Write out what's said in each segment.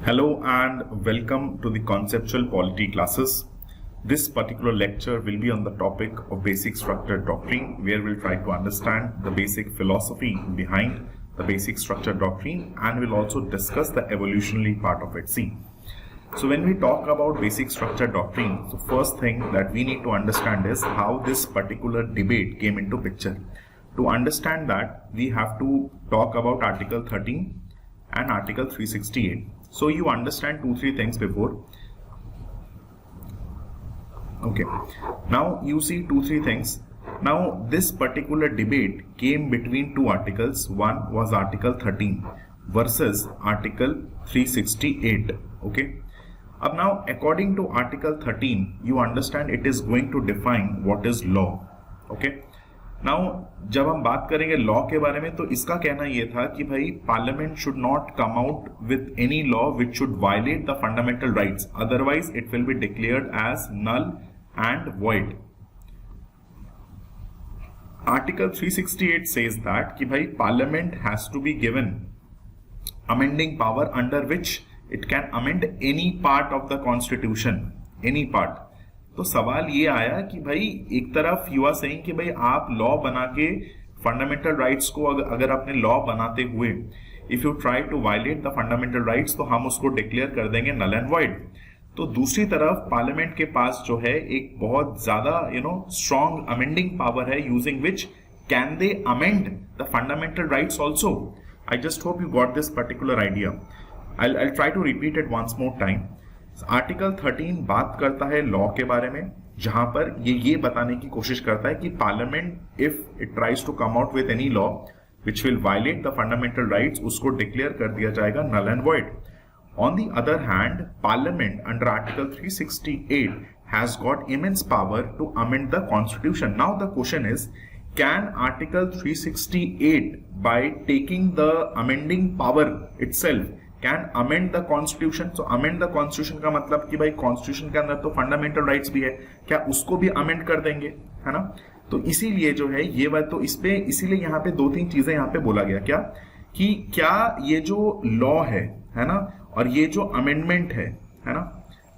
Hello and welcome to the Conceptual Polity classes. This particular lecture will be on the topic of basic structure doctrine, where we'll try to understand the basic philosophy behind the basic structure doctrine, and we'll also discuss the evolutionary part of it. See, so when we talk about basic structure doctrine, the first thing that we need to understand is how this particular debate came into picture. To understand that, we have to talk about Article 13 and Article 368. So you understand 2-3 things before. Okay, now you see 2-3 things. Now this particular debate came between two articles. One was Article 13 versus Article 368. Okay, now according to Article 13, you understand it is going to define what is law. Okay, now जब हम बात करेंगे law के बारे में, तो इसका कहना यह था कि भाई parliament should not come out with any law which should violate the fundamental rights, otherwise it will be declared as null and void. Article 368 says that कि भाई parliament has to be given amending power under which it can amend any part of the constitution, any part. तो सवाल ये आया कि भाई एक तरफ यू आर सेइंग कि भाई आप लॉ बना के फंडामेंटल राइट्स को अगर अपने लॉ बनाते हुए if you try to violate the fundamental rights तो हम उसको डिक्लेयर कर देंगे नल एंड वॉइड. तो दूसरी तरफ पार्लियामेंट के पास जो है एक बहुत ज्यादा स्ट्रॉन्ग अमेंडिंग पावर है, using which can they amend the fundamental rights also. I just hope you got this particular idea. I try to repeat it once more time. Article 13 बात करता है लॉ के बारे में, जहां पर ये बताने की कोशिश करता है कि parliament if it tries to come out with any law which will violate the fundamental rights, उसको डिक्लेयर कर दिया जाएगा null and void. On the other hand, parliament under article 368 has got immense power to amend the constitution. Now the question is, can article 368 by taking the amending power itself can amend the constitution? So amend the constitution का मतलब कि भाई constitution के अंदर तो fundamental rights भी है, क्या उसको भी अमेंड कर देंगे, है ना? तो इसीलिए जो है ये बात, तो इस पे इसीलिए यहाँ पे 2-3 चीजें यहाँ पे बोला गया, क्या कि क्या ये जो लॉ है ना, और ये जो अमेंडमेंट है ना,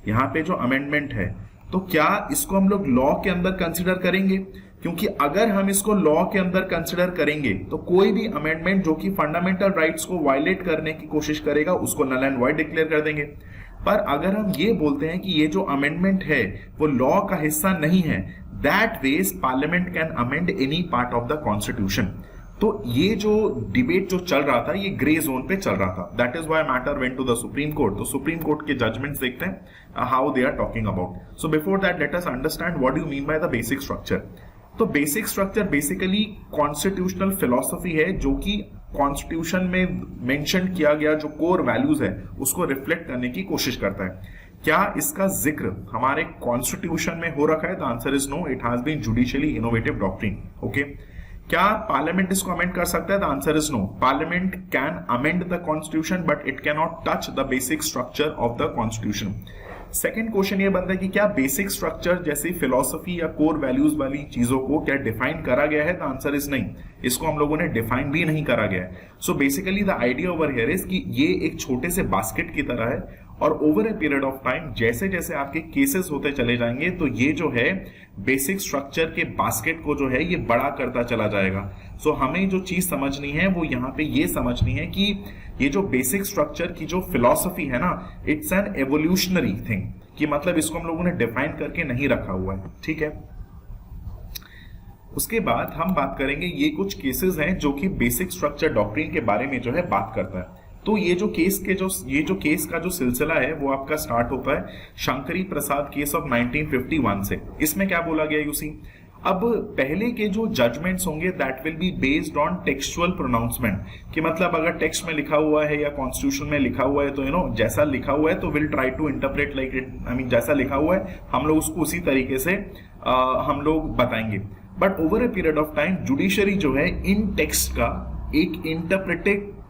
यहाँ पे जो अमेंडमेंट है, तो क्या इसको हम लोग लॉ के अंदर कंसिडर करेंगे? क्योंकि अगर हम इसको लॉ के अंदर कंसिडर करेंगे तो कोई भी अमेंडमेंट जो कि फंडामेंटल राइट्स को वायलेट करने की कोशिश करेगा उसको नल एंड वॉइड डिक्लेयर कर देंगे. पर अगर हम ये बोलते हैं कि ये जो अमेंडमेंट है वो लॉ का हिस्सा नहीं है, that ways parliament can amend any part of the constitution. तो ये जो डिबेट जो चल रहा था ये ग्रे जोन पे चल रहा था. That is why matter went to the Supreme Court. तो सुप्रीम कोर्ट के जजमेंट्स देखते हैं how they are talking about. So before that let us understand what do mean by the basic structure. तो basic structure basically constitutional philosophy है, जो कि constitution में mention किया गया जो कोर वैल्यूज है उसको रिफ्लेक्ट करने की कोशिश करता है. क्या इसका जिक्र हमारे कॉन्स्टिट्यूशन में हो रखा है? The answer is no. It has been judicially innovative doctrine. Okay, क्या पार्लियामेंट इसको अमेंड कर सकता है? The answer is no. Parliament can amend the constitution but it can not touch the basic structure of the constitution. Second question ये बनता है कि क्या बेसिक स्ट्रक्चर जैसे फिलॉसफी या कोर वैल्यूज वाली चीजों को क्या डिफाइन करा गया है? द आंसर इज नहीं. इसको हम लोगों ने डिफाइन भी नहीं करा गया है. So basically the idea over here is कि ये एक छोटे से बास्केट की तरह है, और over a period of time जैसे जैसे आपके केसेस होते चले जाएंगे तो ये जो है बेसिक स्ट्रक्चर के बास्केट को जो है ये बड़ा करता चला जाएगा. सो हमें जो चीज समझनी है वो यहाँ पे ये समझनी है कि ये जो बेसिक स्ट्रक्चर की जो फिलॉसफी है ना, इट्स एन एवोल्यूशनरी थिंग, कि मतलब इसको हम लोगों ने डिफाइन करके नहीं रखा हुआ है. ठीक है, उसके बाद हम बात करेंगे ये कुछ केसेस हैं जो कि बेसिक स्ट्रक्चर डॉक्ट्रिन के बारे में जो है बात करता है. तो ये जो केस का जो सिलसिला है वो आपका स्टार्ट होता है शंकरी प्रसाद केस ऑफ 1951 से. इसमें क्या बोला गया, यू सी, अब पहले के जो जजमेंट्स होंगे that will be based on textual pronouncement, कि मतलब अगर टेक्स्ट में लिखा हुआ है या कॉन्स्टिट्यूशन में लिखा हुआ है तो जैसा लिखा हुआ है तो will try to interpret like it. I mean जैसा लिखा हुआ है हम लोग उसको उसी तरीके से हम लोग बताएंगे. But over a period of time judiciary जो है इन टेक्स्ट का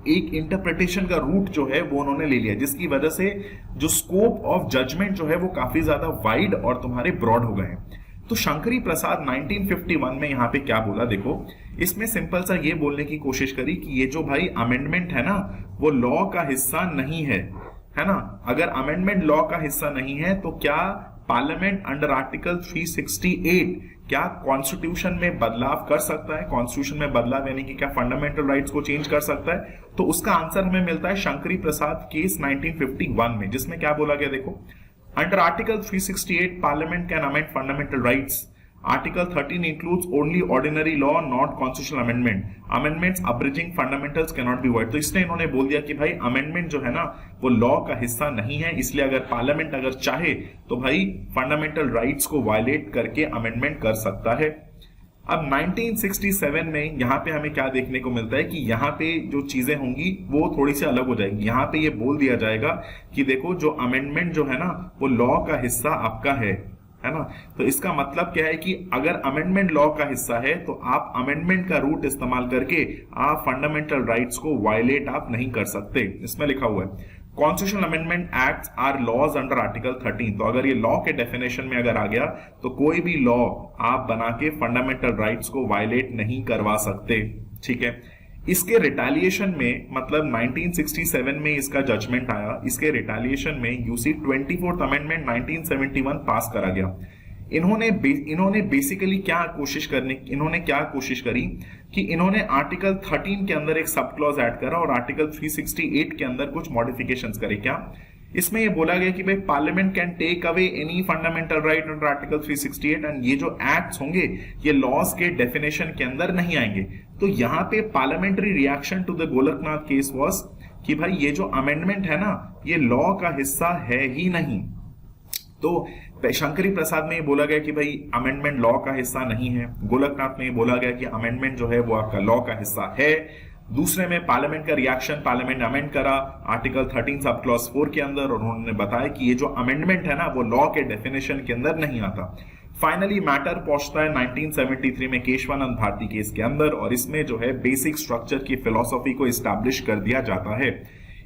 एक इंटरप्रिटेशन का रूट जो है वो उन्होंने ले लिया, जिसकी वजह से जो स्कोप ऑफ जजमेंट जो है वो काफी ज्यादा वाइड और तुम्हारे ब्रॉड हो गए हैं. तो शंकरी प्रसाद 1951 में यहाँ पे क्या बोला, देखो इसमें सिंपल सा ये बोलने की कोशिश करी कि ये जो भाई अमेंडमेंट है ना वो लॉ का हिस्सा नहीं है, है ना, अगर अमेंडमेंट लॉ का हिस्सा नहीं है तो क्या पार्लियामेंट अंडर आर्टिकल 368 क्या कॉन्स्टिट्यूशन में बदलाव कर सकता है? कॉन्स्टिट्यूशन में बदलाव यानी कि क्या फंडामेंटल राइट्स को चेंज कर सकता है? तो उसका आंसर हमें मिलता है शंकरी प्रसाद केस 1951 में, जिसमें क्या बोला गया देखो, under article 368 parliament can amend fundamental rights. Article 13 includes only ordinary law, not constitutional amendment. Amendments abridging fundamentals cannot be void. तो इसने इन्होंने बोल दिया कि भाई अमेंडमेंट जो है ना वो लॉ का हिस्सा नहीं है, इसलिए अगर पार्लियामेंट अगर चाहे तो भाई फंडामेंटल राइट्स को वायलेट करके अमेंडमेंट कर सकता है. अब 1967 में यहाँ पे हमें क्या देखने को मिलता है कि यहाँ पे जो चीजें होंगी वो थोड़ी सी अलग हो जाएगी. यहाँ पे ये बोल दिया जाएगा कि देखो जो अमेंडमेंट जो है ना वो लॉ का हिस्सा आपका है ना. तो इसका मतलब क्या है कि अगर अमेंडमेंट लॉ का हिस्सा है तो आप अमेंडमेंट का रूट इस्तेमाल करके आप फंडामेंटल राइट्स को वायलेट आप नहीं कर सकते. इसमें लिखा हुआ है constitutional amendment acts are laws under article 13. तो अगर ये लॉ के डेफिनेशन में अगर आ गया तो कोई भी लॉ आप बना के फंडामेंटल राइट्स को वायलेट नहीं करवा सकते. ठीक है, इसके रिटेलिएशन में मतलब 1967 में इसका जजमेंट आया. इसके रिटेलिएशन में यूसी 24th अमेंडमेंट 1971 पास करा गया. इन्होंने बेसिकली क्या कोशिश करी कि इन्होंने आर्टिकल 13 के अंदर एक सब क्लॉज ऐड करा और आर्टिकल 368 के अंदर कुछ मॉडिफिकेशंस करे. क्या इसमें ये बोला गया कि भाई parliament can take away any fundamental right under article 368 and ये जो एक्ट्स होंगे ये लॉज के डेफिनेशन के अंदर नहीं आएंगे. तो यहाँ पे parliamentary reaction to the Golaknath case was कि भाई ये जो अमेंडमेंट है ना ये लॉ का हिस्सा है ही नहीं. तो शंकरी प्रसाद में ये बोला गया कि भाई अमेंडमेंट लॉ का हिस्सा नहीं है. गोलकनाथ में ये बोला गया कि अमेंडमेंट जो है वो आपका लॉ का हिस्सा है. दूसरे में पार्लियामेंट का रिएक्शन, पार्लियामेंट अमेंड करा आर्टिकल 13 सब क्लॉज 4 के अंदर और उन्होंने बताया कि ये जो अमेंडमेंट है ना वो लॉ के डेफिनेशन के अंदर नहीं आता. फाइनली मैटर पहुंचता है 1973 में केशवानंद भारती केस के अंदर और इसमें जो है बेसिक स्ट्रक्चर की फिलॉसफी को एस्टैब्लिश कर दिया जाता है.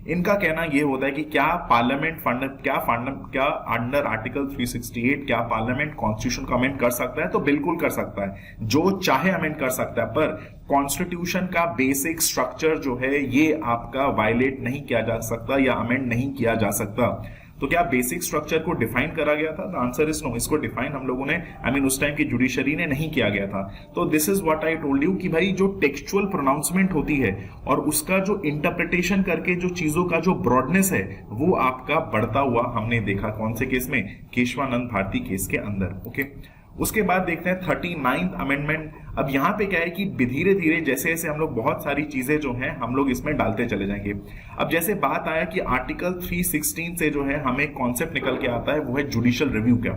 इनका कहना यह होता है कि क्या पार्लियामेंट क्या अंडर आर्टिकल 368 क्या पार्लियामेंट कॉन्स्टिट्यूशन को अमेंड कर सकता है? तो बिल्कुल कर सकता है, जो चाहे अमेंड कर सकता है, पर कॉन्स्टिट्यूशन का बेसिक स्ट्रक्चर जो है ये आपका वायलेट नहीं किया जा सकता या अमेंड नहीं किया जा सकता. तो क्या बेसिक स्ट्रक्चर को डिफाइन करा गया था? The answer is no. इसको डिफाइन हम लोगों ने उस टाइम की जुडिशरी ने नहीं किया गया था. तो this is what I told you कि भाई जो टेक्सचुअल प्रोनाउंसमेंट होती है और उसका जो इंटरप्रिटेशन करके जो चीजों का जो ब्रॉडनेस है वो आपका बढ़ता हुआ हमने देखा. कौन से केस में? केशवानंद भारती केस के अंदर. ओके, उसके बाद देखते हैं 39th अमेंडमेंट. अब यहां पे क्या है कि धीरे धीरे जैसे जैसे हम लोग बहुत सारी चीजें जो हैं हम लोग इसमें डालते चले जाएंगे. अब जैसे बात आया कि आर्टिकल 316 से जो है हमें कॉन्सेप्ट निकल के आता है वो है जुडिशियल रिव्यू का,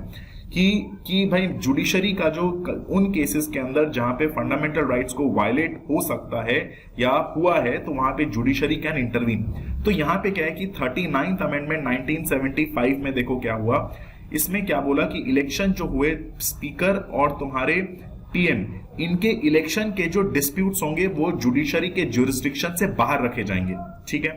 कि भाई जुडिशरी का जो उन केसेस के अंदर जहां पे फंडामेंटल राइट्स को वायलेट हो सकता है या हुआ है तो वहां पे जुडिशरी कैन इंटरवीन. तो यहां पे क्या है कि 39th अमेंडमेंट 1975 में देखो क्या हुआ. इसमें क्या बोला कि इलेक्शन जो हुए स्पीकर और तुम्हारे पीएम इनके इलेक्शन के जो डिस्प्यूट्स होंगे वो जुडिशरी के ज्यूरिसडिक्शन से बाहर रखे जाएंगे. ठीक है,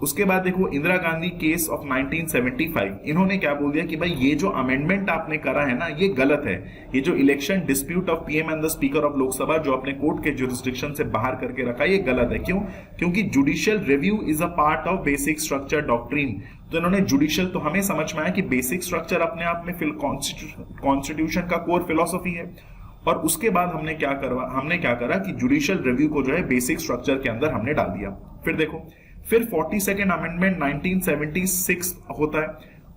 उसके बाद देखो इंदिरा गांधी केस ऑफ 1975. इन्होंने क्या बोल दिया कि भाई ये जो अमेंडमेंट आपने करा है ना ये गलत है. ये जो election dispute of PM and the speaker of Lok Sabha जो अपने कोर्ट के ज्यूरिसडिक्शन से बाहर करके रखा ये गलत है. क्यों? क्योंकि judicial review is a part of basic structure doctrine. तो इन्होंने जुडिशियल, तो हमें समझ में आया कि बेसिक स्ट्रक्चर अपने आप में कॉन्स्टिट्यूशन का कोर फिलॉसफी है. और उसके बाद हमने क्या करा कि जुडिशियल रिव्यू को जो है बेसिक स्ट्रक्चर के अंदर हमने डाल दिया. फिर देखो फिर 42nd अमेंडमेंट 1976 होता है.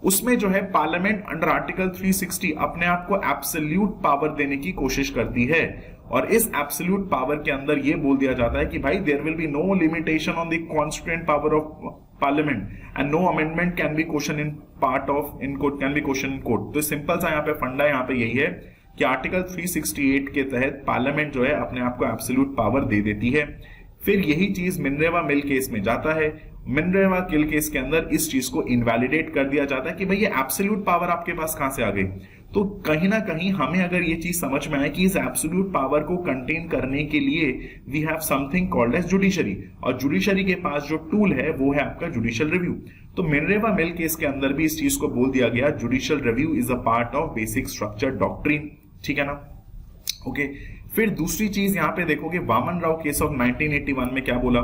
उसमें जो है पार्लियामेंट अंडर आर्टिकल 360 अपने आप को एब्सोल्यूट पावर देने की कोशिश करती है और इस एब्सोल्यूट पावर के अंदर यह बोल दिया जाता है कि भाई there will be no limitation on the constituent power of parliament and no amendment can be question in part of in court can be question in court. तो सिंपल सा यहाँ पे फंडा यहाँ पे यही है कि आर्टिकल 368 के तहत पार्लियामेंट जो है अपने आप को एब्सोल्यूट पावर दे देती है. फिर यही चीज मिनरेवा मिल केस में जाता है. मिनरेवा किल केस के अंदर इस चीज को इनवैलिडेट कर दिया जाता है कि भाई ये एब्सोल्यूट पावर आपके पास कहां से आ गई. तो कहीं ना कहीं हमें अगर ये चीज समझ में आए कि इस एब्सोल्यूट पावर को कंटेन करने के लिए we have something called as judiciary और जुडिशरी के पास जो टूल है वो है आपका जुडिशियल रिव्यू. तो मिनरेवा मिल केस के अंदर भी इस चीज को बोल दिया गया judicial review is a part of basic structure doctrine. ठीक है ना. ओके, फिर दूसरी चीज यहां पे देखोगे वामन राव केस ऑफ 1981 में क्या बोला.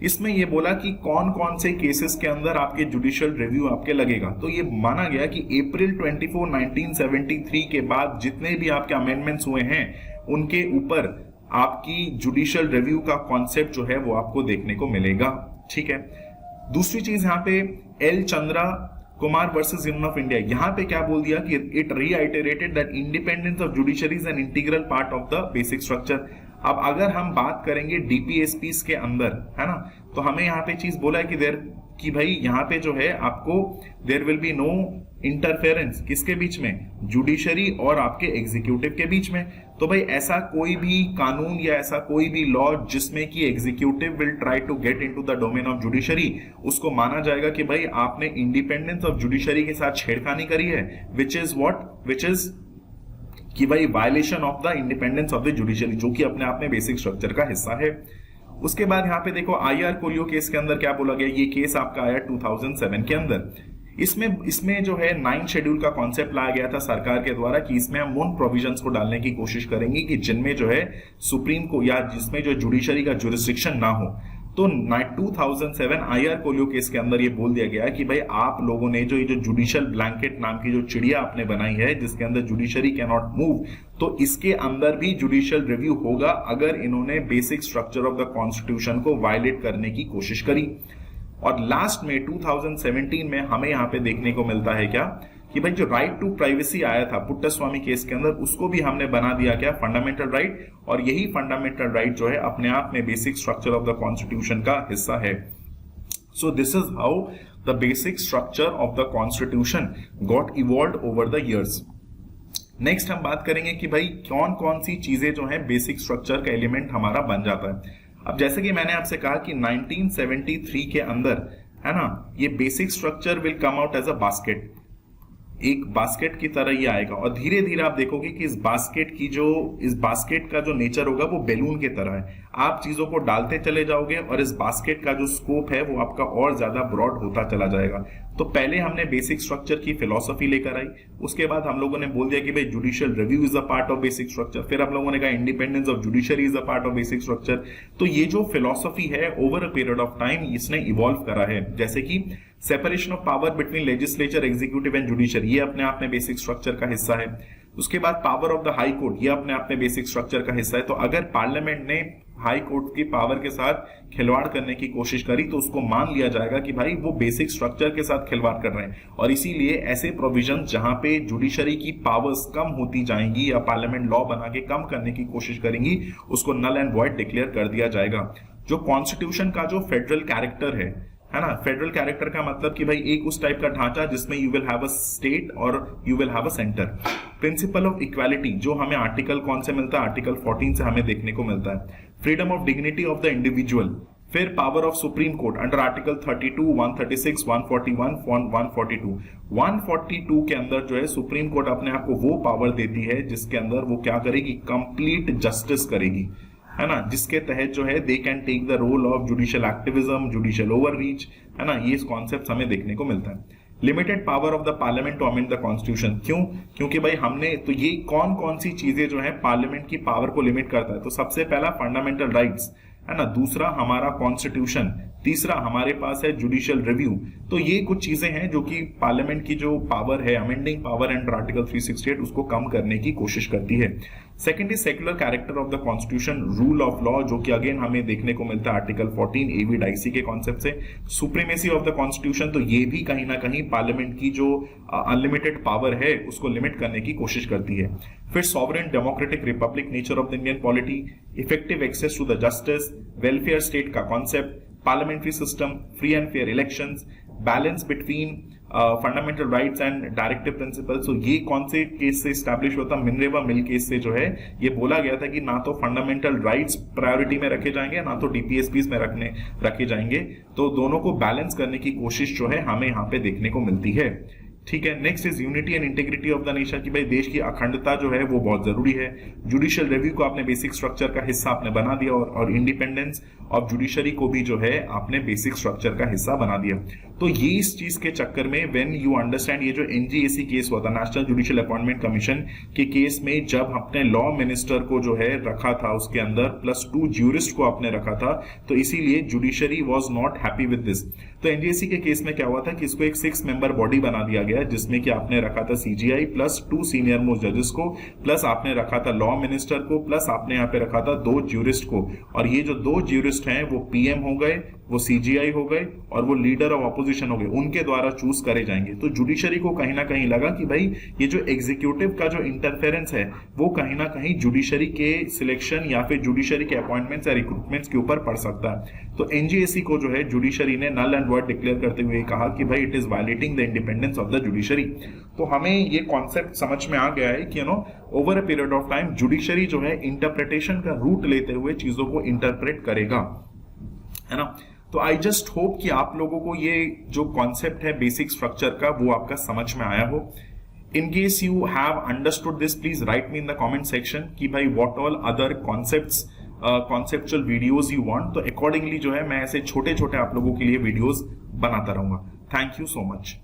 इसमें ये बोला कि कौन कौन से केसेस के अंदर आपके जुडिशियल रिव्यू आपके लगेगा। तो ये माना गया कि अप्रैल 24, 1973 के बाद जितने भी आपके अमेंडमेंट्स हुए हैं उनके ऊपर आपकी जुडिशियल रिव्यू का कॉन्सेप्ट जो है वो आपको देखने को मिलेगा। ठीक है, दूसरी चीज यहाँ पे L Chandra Kumar versus union of India, यहां पे क्या बोल दिया कि it रीआइटरेटेड that independence of judiciary is an integral part of the basic structure. अब अगर हम बात करेंगे डीपीएसपीस के अंदर, है ना, तो हमें यहाँ पे चीज बोला है कि भाई यहाँ पे जो है आपको there will be no interference, किसके बीच में, जुडिशरी और आपके एग्जीक्यूटिव के बीच में। तो भाई ऐसा कोई भी कानून या ऐसा कोई भी लॉ जिसमें कि executive will try to get into the domain of judiciary, उसको माना जाएगा कि भाई आपने इंडिपेंडेंस ऑफ जुडिशरी के साथ छेड़खानी करी है, विच इज कि भाई violation of the independence of the judiciary, जो कि अपने आप में बेसिक स्ट्रक्चर का हिस्सा है। उसके बाद यहाँ पे देखो आईआर कोलियो केस के अंदर क्या बोला गया, ये केस आपका आया 2007 के अंदर। इसमें जो है 9 शेड्यूल का कॉन्सेप्ट लाया गया था सरकार के द्वारा कि इसमें हम उन प्रोविजंस को डालने की कोशिश करेंगे कि जिनमें जो है सुप्रीम को या जिसमें जो जुडिशरी का जुरिस्डिक्शन ना हो। तो 2007 आईआर कोलियो केस के अंदर ये बोल दिया गया कि भाई आप लोगों ने जो ये जो जुडिशियल ब्लैंकेट नाम की जो चिड़िया आपने बनाई है जिसके अंदर जुडिशरी कैन नॉट मूव, तो इसके अंदर भी जुडिशियल रिव्यू होगा अगर इन्होंने basic structure of the constitution को वायलेट करने की कोशिश करी। और लास्ट में 2017 में हमें यहां पे देखने को मिलता है क्या कि भाई जो राइट टू प्राइवेसी आया था पुट्टास्वामी केस के अंदर, उसको भी हमने बना दिया क्या, फंडामेंटल राइट। और यही फंडामेंटल राइट जो है अपने आप में basic structure of the constitution का हिस्सा है। So this is how the basic structure of the constitution got evolved over the years. Next हम बात करेंगे कि भाई कौन कौन सी चीजें जो है बेसिक स्ट्रक्चर का एलिमेंट हमारा बन जाता है। अब जैसे कि मैंने आपसे कहा कि 1973 के अंदर, है ना, ये basic structure will come out as a basket, एक बास्केट की तरह ये आएगा। और धीरे धीरे आप देखोगे कि इस बास्केट का जो नेचर होगा वो बैलून की तरह है, आप चीजों को डालते चले जाओगे और इस बास्केट का जो स्कोप है वो आपका और ज्यादा ब्रॉड होता चला जाएगा। तो पहले हमने बेसिक स्ट्रक्चर की फिलॉसफी लेकर आई, उसके बाद हम लोगों ने बोल दिया कि भाई judicial review is a part of basic structure, फिर हम लोगों ने कहा independence of judiciary is a part of basic structure. तो ये जो फिलॉसफी है over a period of time इसने इवॉल्व करा है। जैसे कि separation of power between legislature, executive and judiciary, ये अपने आप में बेसिक स्ट्रक्चर का हिस्सा है। उसके बाद power of the high court, ये अपने आप में बेसिक स्ट्रक्चर का हिस्सा है। तो अगर पार्लियामेंट ने हाई कोर्ट की पावर के साथ खिलवाड़ करने की कोशिश करी तो उसको मान लिया जाएगा कि भाई वो बेसिक स्ट्रक्चर के साथ खिलवाड़ कर रहे हैं। और इसीलिए ऐसे प्रोविजन जहां पे जुडिशरी की पावर्स कम होती जाएंगी या पार्लियामेंट लॉ बना के कम करने की कोशिश करेंगी, उसको नल एंड वॉइड डिक्लेयर कर दिया जाएगा। जो कॉन्स्टिट्यूशन का जो फेडरल कैरेक्टर है ना, फेडरल कैरेक्टर का मतलब कि भाई एक उस टाइप का ढांचा जिसमें you will have a state और you will have a centre. Principle of equality जो हमें आर्टिकल कौन से मिलता है, आर्टिकल 14 से हमें देखने को मिलता है। Freedom of dignity of the individual, फिर power of Supreme Court under article 32, 136, 141, 142। 142 के अंदर जो है सुप्रीम कोर्ट अपने आप को वो पावर देती है जिसके अंदर वो क्या करेगी, कंप्लीट जस्टिस करेगी, है ना, जिसके तहत जो है they can take the role of judicial activism, judicial overreach, है ना, ये कॉन्सेप्ट हमें देखने को मिलता है। Limited power of the parliament to amend the constitution, क्यों, क्योंकि भाई हमने तो ये कौन कौन सी चीजें जो है पार्लियामेंट की पावर को लिमिट करता है। तो सबसे पहला फंडामेंटल राइट्स, है ना, दूसरा हमारा कॉन्स्टिट्यूशन, तीसरा हमारे पास है जुडिशियल रिव्यू। तो ये कुछ चीजें हैं जो कि पार्लियामेंट की जो पावर है अमेंडिंग पावर अंडर आर्टिकल 368 उसको कम करने की कोशिश करती है। Second is secular character of the constitution, rule of law, जो कि अगेन हमें देखने को मिलता है आर्टिकल 14 एवी डाइसी के कॉन्सेप्ट से। सुप्रीमेसी ऑफ द कॉन्स्टिट्यूशन, तो ये भी कहीं ना कहीं पार्लियामेंट की जो अनलिमिटेड पावर है उसको लिमिट करने की कोशिश करती है। फिर sovereign democratic republic nature of the Indian polity, effective access to the justice, welfare state का concept, parliamentary system, free and fair elections, balance between fundamental rights and directive principles. तो ये कौन से केस से स्टैब्लिश होता, मिनरेवा mill case से जो है ये बोला गया था कि ना तो फंडामेंटल राइट्स प्रायोरिटी में रखे जाएंगे ना तो डीपीएसपीस में रखे जाएंगे। तो दोनों को बैलेंस करने की कोशिश जो है हमें यहाँ पे देखने को मिलती है। ठीक है। Next is unity and integrity of the nation, कि भाई देश की अखंडता जो है वो बहुत जरूरी है। जुडिशियल रिव्यू को आपने बेसिक स्ट्रक्चर का हिस्सा आपने बना दिया, और इंडिपेंडेंस ऑफ जुडिशरी को भी जो है आपने बेसिक स्ट्रक्चर का हिस्सा बना दिया। तो ये इस चीज के चक्कर में व्हेन यू अंडरस्टैंड, ये जो एनजीएसी केस हुआ था, नेशनल जुडिशियल अपॉइंटमेंट कमीशन के केस में, जब अपने लॉ मिनिस्टर को जो है रखा था उसके अंदर +2 ज्यूरिस्ट को आपने रखा था, तो इसीलिए judiciary was not happy with this. तो एनजीएसी के केस में क्या हुआ था कि इसको एक 6 मेंबर बॉडी बना दिया गया, जिसमें कि आपने रखा था सीजीआई +2 सीनियर मोस्ट जजेस को, प्लस आपने रखा था लॉ मिनिस्टर को, प्लस आपने यहाँ पे रखा था 2 ज्यूरिस्ट को। और ये जो 2 ज्यूरिस्ट हैं वो पीएम हो गए, वो सीजीआई हो गए, और वो लीडर ऑफ ऑपोजिशन हो गए, उनके द्वारा चूज करे जाएंगे। तो जुडिशरी को कहीं ना कहीं लगा कि भाई ये जो एग्जीक्यूटिव का जो इंटरफेरेंस है वो कहीं ना कहीं जुडिशरी के सिलेक्शन या फिर जुडिशरी के अपॉइंटमेंट्स या रिक्रूटमेंट्स के ऊपर पड़ सकता है। तो एनजीएसी को जो है जुडिशरी ने नल एंड वॉइड डिक्लेयर करते हुए कहा कि भाई it is violating the independence of the judiciary. तो हमें ये कॉन्सेप्ट समझ में आ गया है कि over a period of time judiciary जो है इंटरप्रिटेशन का रूट लेते हुए चीजों को इंटरप्रेट करेगा, है ना। तो आई जस्ट होप कि आप लोगों को ये जो कॉन्सेप्ट है बेसिक स्ट्रक्चर का वो आपका समझ में आया हो। In case you have understood this, please right me in the comment section कि भाई what all other concepts conceptual videos you want. तो अकॉर्डिंगली जो है मैं ऐसे छोटे छोटे आप लोगों के लिए वीडियोस बनाता रहूंगा। Thank you so much.